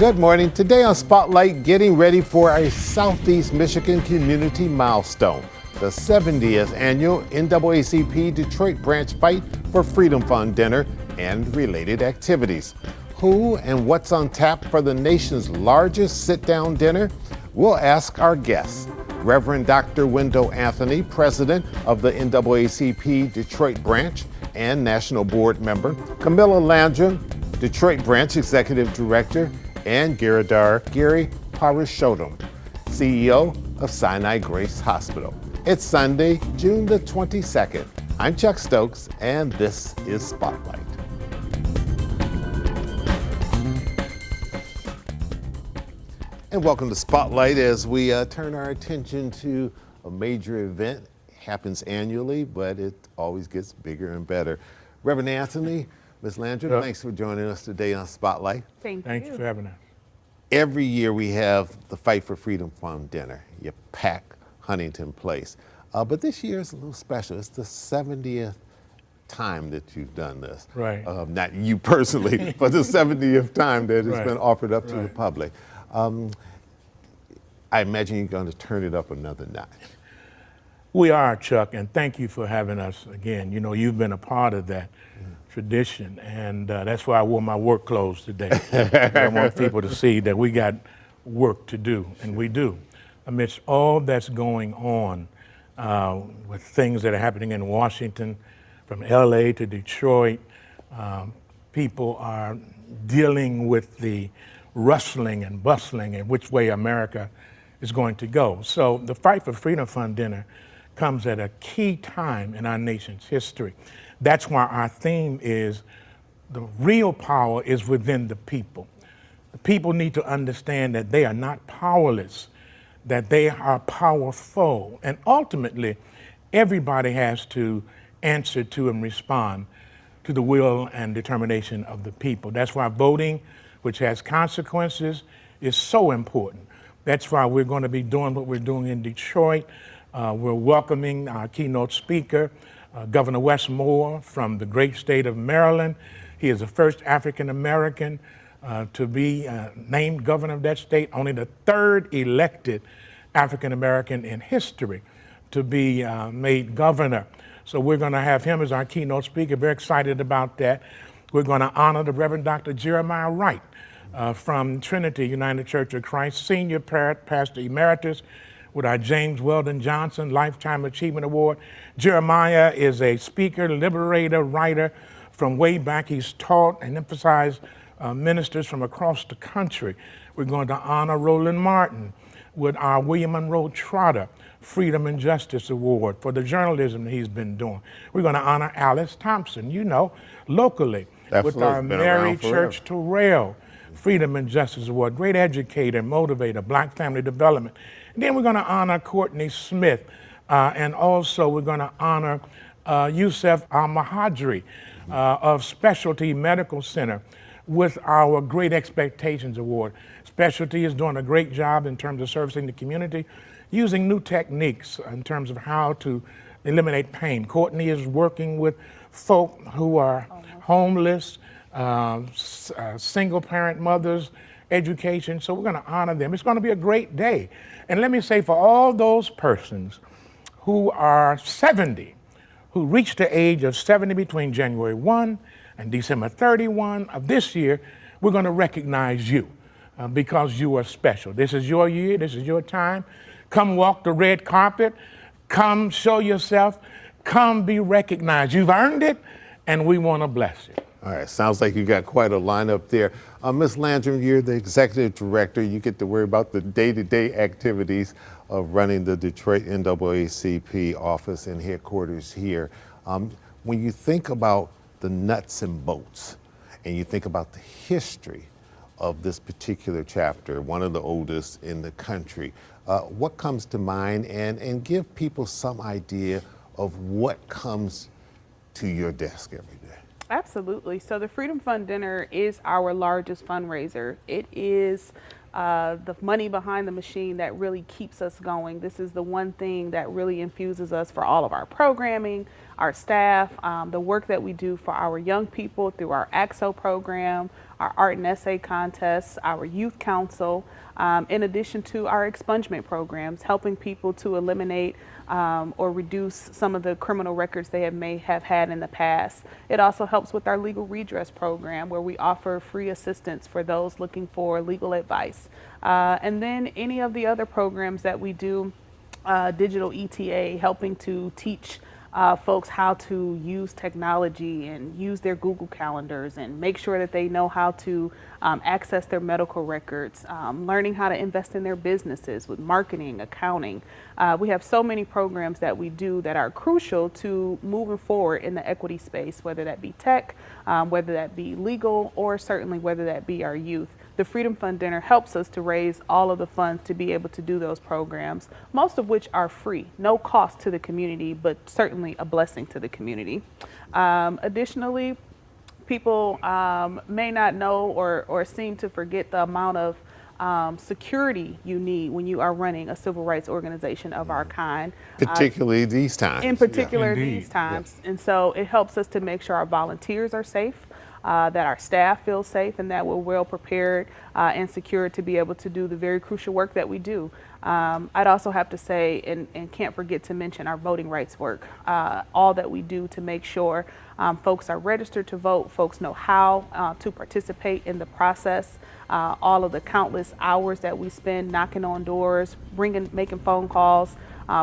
Good morning. Today on Spotlight, getting ready for a Southeast Michigan community milestone, the 70th annual NAACP Detroit Branch Fight for Freedom Fund dinner and related activities. Who and what's on tap for the nation's largest sit-down dinner? We'll ask our guests. Reverend Dr. Wendell Anthony, president of the NAACP Detroit Branch and national board member, Camilla Landrum, Detroit Branch executive director, and Giridhar Giri Parashotam, CEO of Sinai Grace Hospital. It's Sunday, June the 22nd. I'm Chuck Stokes, and this is Spotlight. And welcome to Spotlight as we turn our attention to a major event. It happens annually, but it always gets bigger and better. Reverend Anthony, Ms. Landrum, thanks for joining us today on Spotlight. Thank you for having us. Every year we have the Fight for Freedom Fund dinner. You pack Huntington Place. But this year is a little special. It's the 70th time that you've done this. Right. Not you personally, but the 70th time that it's been offered up to the public. I imagine you're going to turn it up another notch. We are, Chuck, and thank you for having us again. You know, you've been a part of that tradition, and that's why I wore my work clothes today. I want people to see that we got work to do, and we do. Amidst all that's going on with things that are happening in Washington, from LA to Detroit, people are dealing with the rustling and bustling and which way America is going to go. So the Fight for Freedom Fund dinner comes at a key time in our nation's history. That's why our theme is the real power is within the people. The people need to understand that they are not powerless, that they are powerful. And ultimately, everybody has to answer to and respond to the will and determination of the people. That's why voting, which has consequences, is so important. That's why we're going to be doing what we're doing in Detroit. We're welcoming our keynote speaker, Governor Wes Moore from the great state of Maryland. He is the first African-American to be named governor of that state, only the third elected African-American in history to be made governor. So we're going to have him as our keynote speaker. Very excited about that. We're going to honor the Reverend Dr. Jeremiah Wright from Trinity United Church of Christ, Senior Pastor Emeritus, with our James Weldon Johnson Lifetime Achievement Award. Jeremiah is a speaker, liberator, writer from way back. He's taught and emphasized ministers from across the country. We're going to honor Roland Martin with our William Monroe Trotter Freedom and Justice Award for the journalism that he's been doing. We're going to honor Alice Thompson, you know, locally, with our Mary Church Terrell Freedom and Justice Award. Great educator, motivator, Black family development. And then we're going to honor Courtney Smith, and also we're going to honor Yusef Al-Mahadri of Specialty Medical Center with our Great Expectations Award. Specialty is doing a great job in terms of servicing the community, using new techniques in terms of how to eliminate pain. Courtney is working with folk who are homeless, single parent mothers, education, so we're going to honor them. It's going to be a great day. And let me say, for all those persons who are 70, who reached the age of 70 between January 1 and December 31 of this year, we're going to recognize you because you are special. This is your year, this is your time. Come walk the red carpet, come show yourself, come be recognized. You've earned it, and we want to bless you. All right, sounds like you got quite a lineup there. Ms. Landrum, you're the executive director. You get to worry about the day-to-day activities of running the Detroit NAACP office and headquarters here. When you think about the nuts and bolts, and you think about the history of this particular chapter, one of the oldest in the country, what comes to mind, and give people some idea of what comes to your desk every day? Absolutely. So the Freedom Fund dinner is our largest fundraiser. It is the money behind the machine that really keeps us going. This is the one thing that really infuses us for all of our programming, our staff, the work that we do for our young people through our AXO program, our art and essay contests, our youth council, in addition to our expungement programs, helping people to eliminate or reduce some of the criminal records they may have had in the past. It also helps with our legal redress program, where we offer free assistance for those looking for legal advice. And then any of the other programs that we do, digital ETA, helping to teach folks how to use technology and use their Google calendars and make sure that they know how to access their medical records, learning how to invest in their businesses with marketing, accounting. We have so many programs that we do that are crucial to moving forward in the equity space, whether that be tech, whether that be legal, or certainly whether that be our youth. The Freedom Fund Dinner helps us to raise all of the funds to be able to do those programs, most of which are free, no cost to the community, but certainly a blessing to the community. Additionally, people may not know or seem to forget the amount of security you need when you are running a civil rights organization of our kind. Particularly these times. In particular, Indeed. these times. And so it helps us to make sure our volunteers are safe, that our staff feels safe, and that we're well prepared and secure to be able to do the very crucial work that we do. I'd also have to say, and can't forget to mention, our voting rights work, all that we do to make sure folks are registered to vote, folks know how to participate in the process, all of the countless hours that we spend knocking on doors, making phone calls,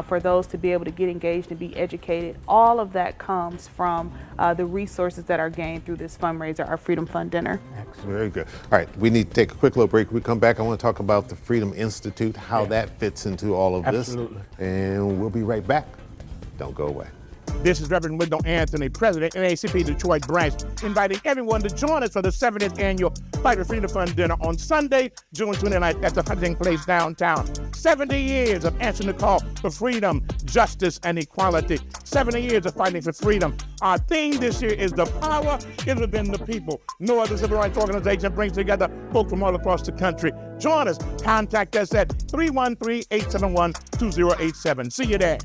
for those to be able to get engaged and be educated. All of that comes from the resources that are gained through this fundraiser, our Freedom Fund Dinner. Very good. All right, we need to take a quick little break. When we come back, I want to talk about the Freedom Institute, how that fits into all of this. Absolutely. And we'll be right back. Don't go away. This is Reverend Wendell Anthony, President, NAACP Detroit Branch, inviting everyone to join us for the 70th annual Fight for Freedom Fund Dinner on Sunday, June 29th at the Hunting Place downtown. 70 years of answering the call for freedom, justice, and equality. 70 years of fighting for freedom. Our theme this year is the power is within the people. No other civil rights organization brings together folks from all across the country. Join us. Contact us at 313-871-2087. See you there.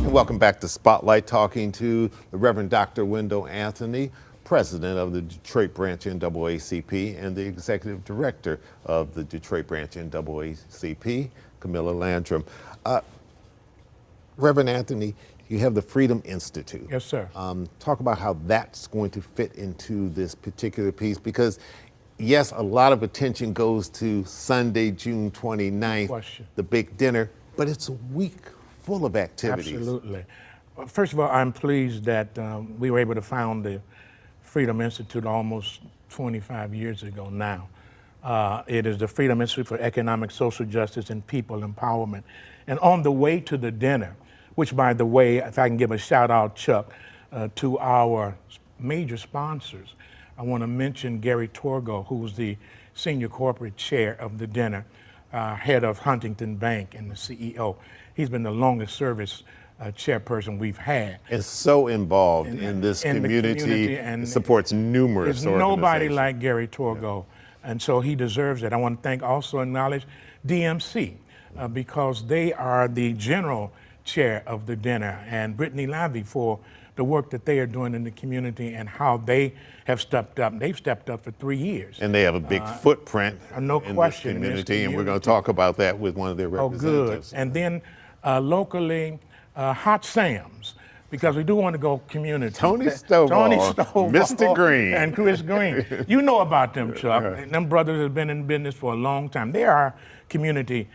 Welcome back to Spotlight, talking to the Reverend Dr. Wendell Anthony, President of the Detroit Branch NAACP, and the Executive Director of the Detroit Branch NAACP, Camilla Landrum. Reverend Anthony, you have the Freedom Institute. Yes, sir. Talk about how that's going to fit into this particular piece, because yes, a lot of attention goes to Sunday, June 29th, the big dinner, but it's a week full of activities. Absolutely. First of all, I'm pleased that we were able to found the Freedom Institute almost 25 years ago now. It is the Freedom Institute for Economic, Social Justice, and People Empowerment. And on the way to the dinner, which, by the way, if I can give a shout out, Chuck, to our major sponsors, I want to mention Gary Torgo, who's the Senior Corporate Chair of the dinner, head of Huntington Bank and the CEO. He's been the longest service chairperson we've had. Is so involved in this community and supports numerous organizations. Nobody like Gary Yeah. Torgo, and so he deserves it. I want to acknowledge DMC, because they are the general chair of the dinner, and Brittany Lavey for the work that they are doing in the community and how they have stepped up. They've stepped up for 3 years. And they have a big footprint no in question, this community, and we're going to talk about that with one of their representatives. Oh, good. And then locally, Hot Sam's, because we do want to go community. Tony Stovall, Mr. Green. And Chris Green. You know about them, Chuck. And them brothers have been in business for a long time. They are community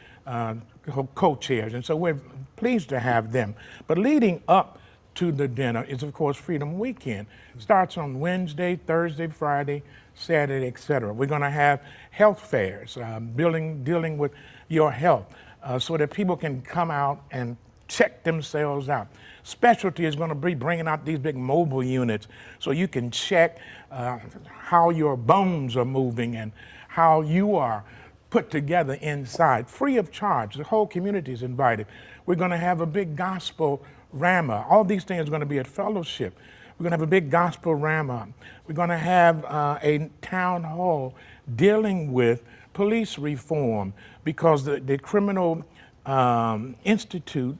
co-chairs, and so we're pleased to have them. But leading up to the dinner is, of course, Freedom Weekend. Starts on Wednesday, Thursday, Friday, Saturday, etc. We're going to have health fairs, dealing with your health, so that people can come out and check themselves out. Specialty is going to be bringing out these big mobile units so you can check how your bones are moving and how you are put together inside, free of charge. The whole community is invited. We're going to have a big gospel Rama. All these things are going to be at fellowship. We're going to have a big gospel ram-up. We're going to have a town hall dealing with police reform because the criminal institute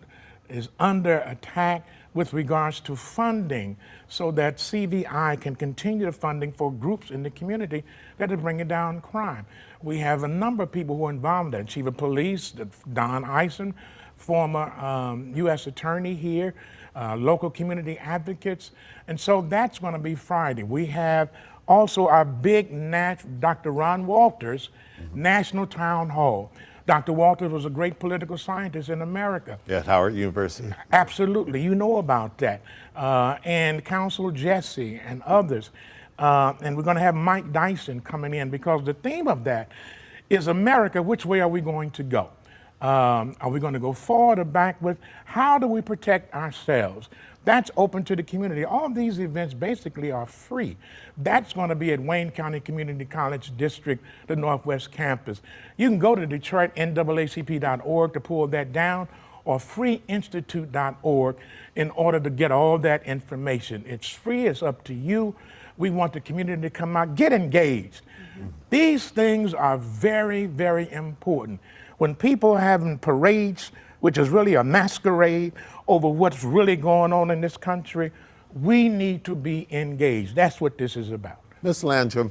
is under attack with regards to funding so that CVI can continue the funding for groups in the community that are bringing down crime. We have a number of people who are involved in that. Chief of Police, Don Eisen, former U.S. attorney here, local community advocates. And so that's going to be Friday. We have also our big Dr. Ron Walters National Town Hall. Dr. Walters was a great political scientist in America. At Howard University. Absolutely, you know about that. And Councilor Jesse and others. And we're going to have Mike Dyson coming in because the theme of that is America, which way are we going to go? Are we going to go forward or backward? How do we protect ourselves? That's open to the community. All these events basically are free. That's going to be at Wayne County Community College District, the Northwest Campus. You can go to DetroitNAACP.org to pull that down, or freeinstitute.org in order to get all that information. It's free, it's up to you. We want the community to come out, get engaged. These things are very, very important. When people are having parades, which is really a masquerade over what's really going on in this country, we need to be engaged. That's what this is about. Ms. Landrum,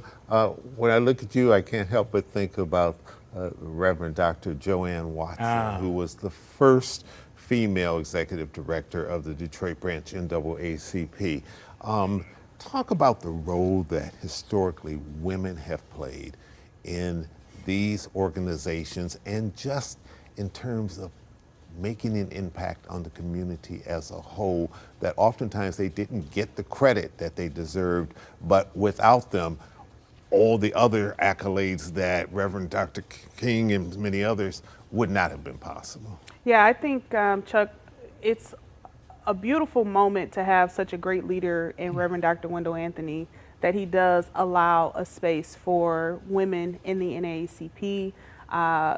when I look at you, I can't help but think about Reverend Dr. Joanne Watson, who was the first female executive director of the Detroit branch NAACP. Talk about the role that historically women have played in these organizations and just in terms of making an impact on the community as a whole, that oftentimes they didn't get the credit that they deserved, but without them, all the other accolades that Reverend Dr. King and many others would not have been possible. Yeah, I think, Chuck, it's a beautiful moment to have such a great leader in Reverend Dr. Wendell Anthony, that he does allow a space for women in the NAACP,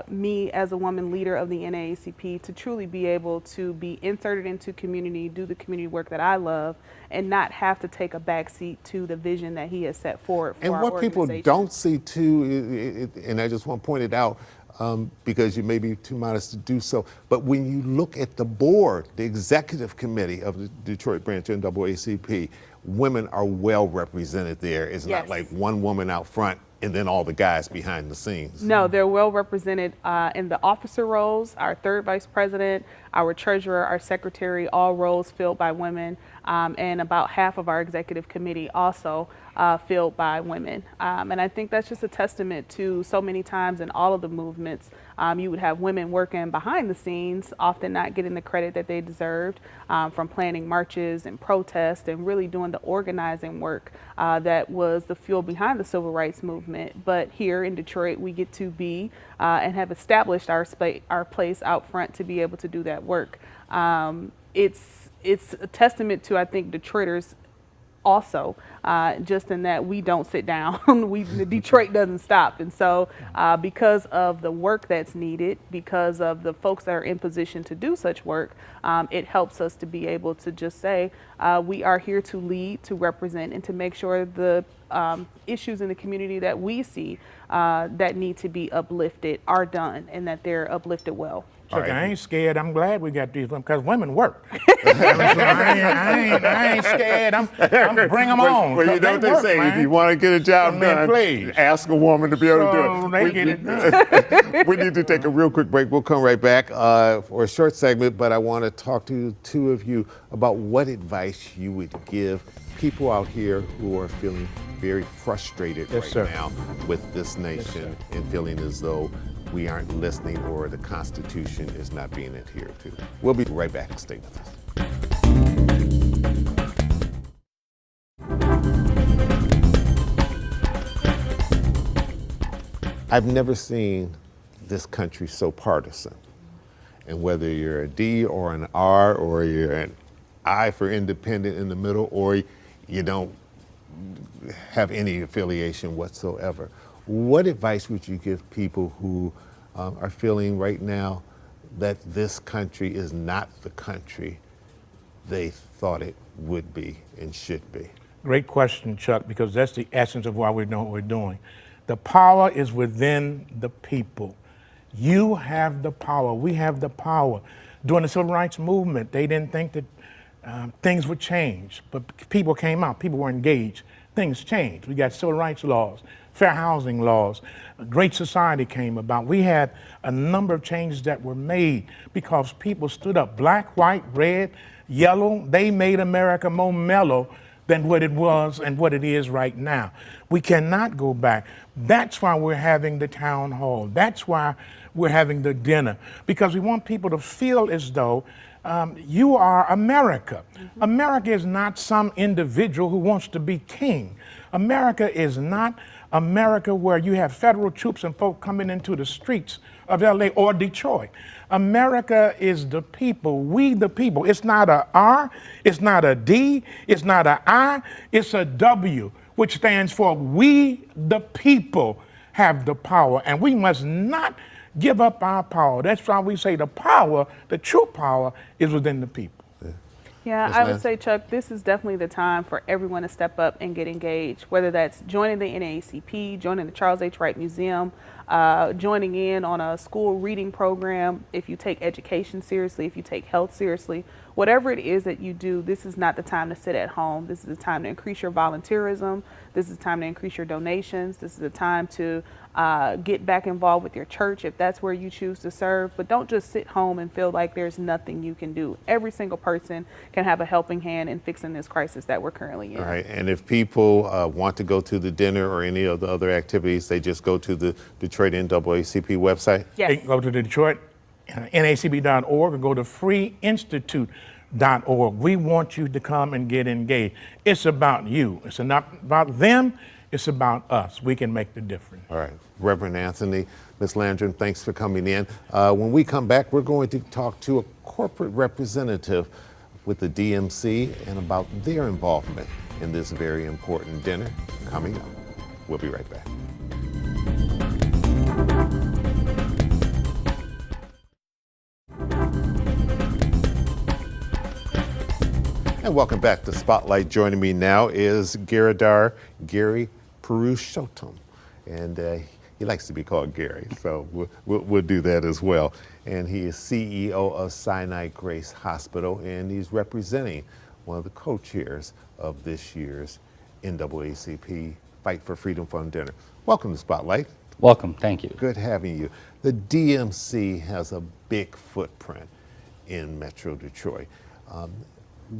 me as a woman leader of the NAACP, to truly be able to be inserted into community, do the community work that I love, and not have to take a backseat to the vision that he has set forward for our what people don't see too, and I just want to point it out, because you may be too modest to do so, but when you look at the board, the executive committee of the Detroit branch NAACP, women are well represented there. It's not like one woman out front and then all the guys behind the scenes. No, they're well represented in the officer roles, our third vice president, our treasurer, our secretary, all roles filled by women, and about half of our executive committee also filled by women. And I think that's just a testament to so many times in all of the movements, you would have women working behind the scenes, often not getting the credit that they deserved, from planning marches and protests and really doing the organizing work that was the fuel behind the civil rights movement. But here in Detroit, we get to be and have established our place out front to be able to do that work. It's a testament to, I think, Detroiters also, just in that we don't sit down. Detroit doesn't stop. And so because of the work that's needed, because of the folks that are in position to do such work, it helps us to be able to just say, we are here to lead, to represent, and to make sure the issues in the community that we see that need to be uplifted are done, and that they're uplifted well. Chuck, I ain't scared. I'm glad we got these women, because women work. I ain't scared. I'm bring them on. Well, you know what they say, man. If you want to get a job done, please ask a woman to be able to do it. We need to take a real quick break. We'll come right back for a short segment, but I want to talk to two of you about what advice you would give people out here who are feeling very frustrated now with this nation and feeling as though we aren't listening or the Constitution is not being adhered to. We'll be right back. Stay with us. I've never seen this country so partisan. And whether you're a D or an R, or you're an I for independent in the middle, or you don't have any affiliation whatsoever, what advice would you give people who are feeling right now that this country is not the country they thought it would be and should be? Great question, Chuck, because that's the essence of why we're doing what we're doing. The power is within the people. You have the power. We have the power. During the civil rights movement, they didn't think that things would change, but people came out, people were engaged. Things changed. We got civil rights laws, fair housing laws, a great society came about. We had a number of changes that were made because people stood up, black, white, red, yellow. They made America more mellow than what it was and what it is right now. We cannot go back. That's why we're having the town hall. That's why we're having the dinner, because we want people to feel as though you are America. Mm-hmm. America is not some individual who wants to be king. America is not America where you have federal troops and folk coming into the streets of LA or Detroit. America is the people, we the people. It's not a R, it's not a D, it's not a I, it's a W, which stands for we the people have the power, and we must not give up our power. That's why we say the power, the true power, is within the people. Yeah, I would say, Chuck, this is definitely the time for everyone to step up and get engaged, whether that's joining the NAACP, joining the Charles H. Wright Museum, joining in on a school reading program, if you take education seriously, if you take health seriously, whatever it is that you do, this is not the time to sit at home. This is the time to increase your volunteerism. This is the time to increase your donations. This is the time to get back involved with your church if that's where you choose to serve. But don't just sit home and feel like there's nothing you can do. Every single person can have a helping hand in fixing this crisis that we're currently in. All right, and if people want to go to the dinner or any of the other activities, they just go to the Detroit NAACP website? Yes. They can go to the Detroit NAACP.org or go to freeinstitute.org. We want you to come and get engaged. It's about you. It's not about them. It's about us. We can make the difference. All right. Reverend Anthony, Ms. Landrum, thanks for coming in. When we come back, we're going to talk to a corporate representative with the DMC and about their involvement in this very important dinner coming up. We'll be right back. And welcome back to Spotlight. Joining me now is Gary Purushottam, and he likes to be called Gary, so we'll do that as well. And he is CEO of Sinai Grace Hospital, and he's representing one of the co-chairs of this year's NAACP Fight for Freedom Fund dinner. Welcome to Spotlight. Welcome, thank you. Good having you. The DMC has a big footprint in Metro Detroit.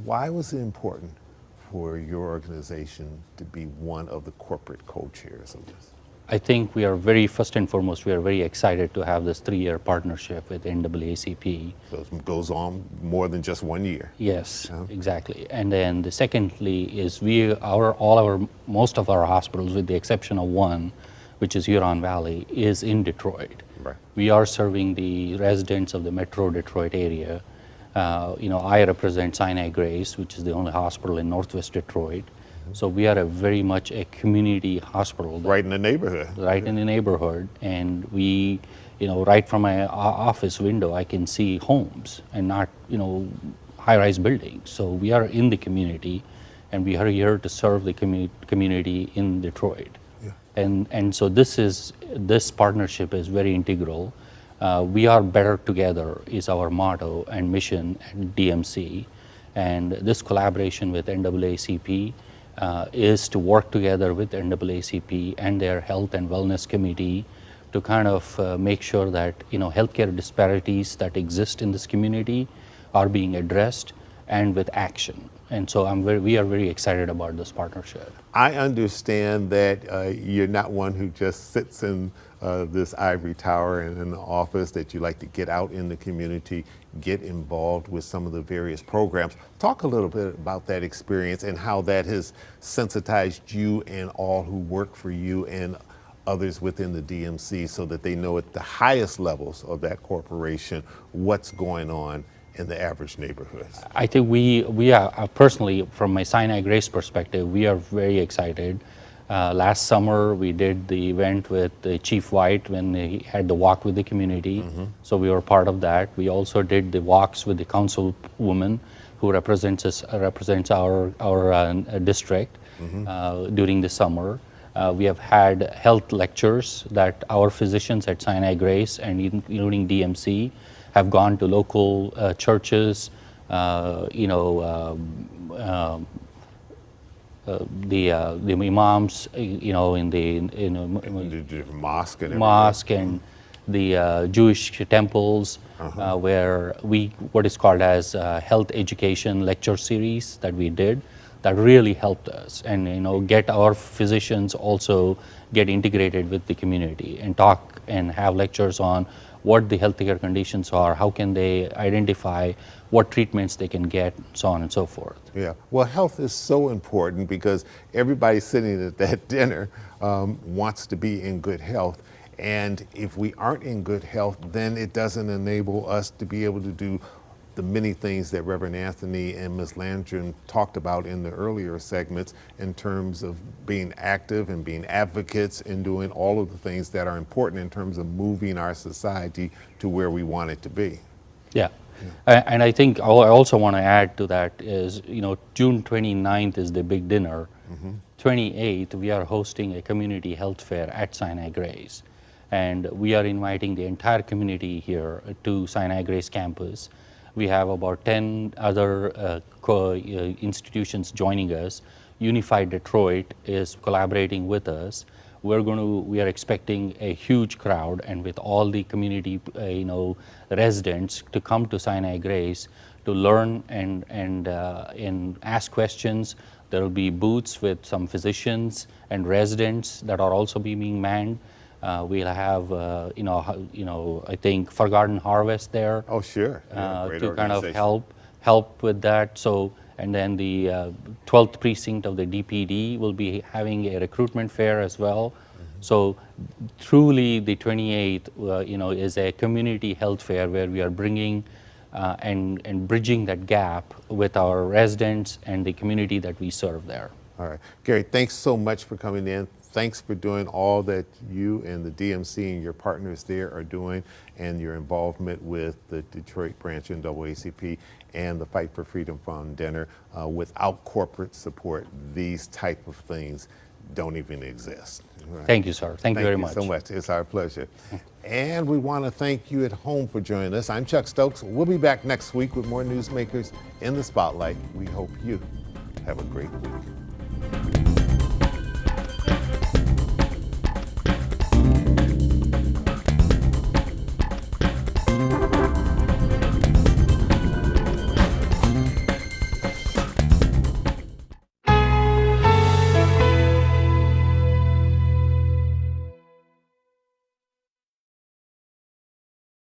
Why was it important for your organization to be one of the corporate co-chairs of this? I think first and foremost, we are very excited to have this 3-year partnership with NAACP. So it goes on more than just 1 year. Yes, exactly. And then secondly is most of our hospitals, with the exception of one, which is Huron Valley, is in Detroit. Right. We are serving the residents of the Metro Detroit area. I represent Sinai Grace, which is the only hospital in Northwest Detroit. So we are very much a community hospital. Right in the neighborhood. Right in the neighborhood. And we, right from my office window, I can see homes and not, high-rise buildings. So we are in the community, and we are here to serve the community in Detroit. Yeah. And so this partnership is very integral. We are better together is our motto and mission at DMC, and this collaboration with NAACP is to work together with NAACP and their health and wellness committee to kind of make sure that healthcare disparities that exist in this community are being addressed and with action. And so we are very excited about this partnership. I understand that you're not one who just sits in this ivory tower and in the office, that you like to get out in the community, get involved with some of the various programs. Talk a little bit about that experience and how that has sensitized you and all who work for you and others within the DMC so that they know at the highest levels of that corporation what's going on in the average neighborhoods. I think we are personally, from my Sinai Grace perspective, we are very excited. Last summer, we did the event with Chief White when he had the walk with the community. Mm-hmm. So we were part of that. We also did the walks with the councilwoman who represents our district during the summer. We have had health lectures that our physicians at Sinai Grace and including DMC have gone to local churches, the imams, in The different mosque and everything. mosque and the Jewish temples, where what is called as health education lecture series that we did, that really helped us, and get our physicians also get integrated with the community and talk and have lectures on what the healthcare conditions are, how can they identify what treatments they can get, so on and so forth. Yeah, well, health is so important because everybody sitting at that dinner wants to be in good health. And if we aren't in good health, then it doesn't enable us to be able to do the many things that Reverend Anthony and Ms. Landrum talked about in the earlier segments in terms of being active and being advocates and doing all of the things that are important in terms of moving our society to where we want it to be. Yeah. And I think I also want to add to that is, June 29th is the big dinner. 28th, we are hosting a community health fair at Sinai Grace. And we are inviting the entire community here to Sinai Grace campus. We have about 10 other institutions joining us. Unified Detroit is collaborating with us. We are expecting a huge crowd, and with all the community, residents to come to Sinai Grace to learn and ask questions. There will be booths with some physicians and residents that are also being manned. We'll have, I think Forgotten Harvest there. Oh, sure. Yeah, great To kind of organization. help with that. So, and then the 12th precinct of the DPD will be having a recruitment fair as well. So, truly, the 28th, is a community health fair where we are bringing and bridging that gap with our residents and the community that we serve there. All right. Gary, thanks so much for coming in. Thanks for doing all that you and the DMC and your partners there are doing, and your involvement with the Detroit branch NAACP and the Fight for Freedom Fund dinner. Without corporate support, these type of things don't even exist. Right. Thank you, sir. Thank you very much. Thank you so much. It's our pleasure. And we want to thank you at home for joining us. I'm Chuck Stokes. We'll be back next week with more newsmakers in the spotlight. We hope you have a great week.